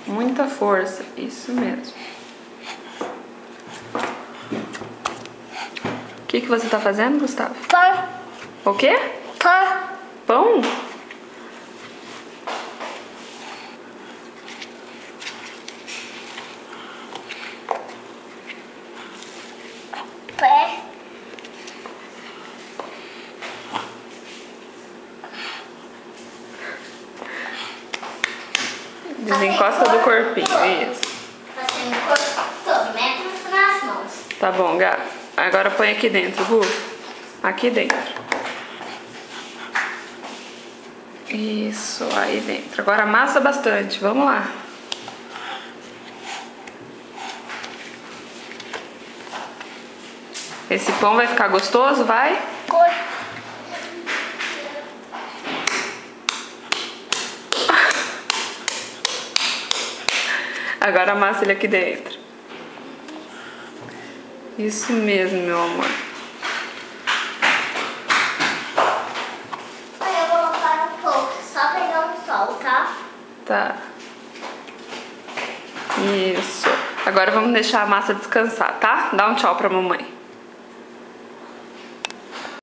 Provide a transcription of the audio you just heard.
Muita força, isso mesmo. O que você tá fazendo, Gustavo? Pão. O quê? Pão. Pão? Pé. Desencosta do corpinho, isso. Fazendo o corpo todo, mete nas mãos. Tá bom, gato. Agora põe aqui dentro, Gu. Aqui dentro. Isso, aí dentro. Agora amassa bastante, vamos lá. Esse pão vai ficar gostoso, vai? Cor. Agora amassa ele aqui dentro. Isso mesmo, meu amor. Eu vou lavar um pouco, só pegar um sol, tá? Tá. Isso. Agora vamos deixar a massa descansar, tá? Dá um tchau pra mamãe.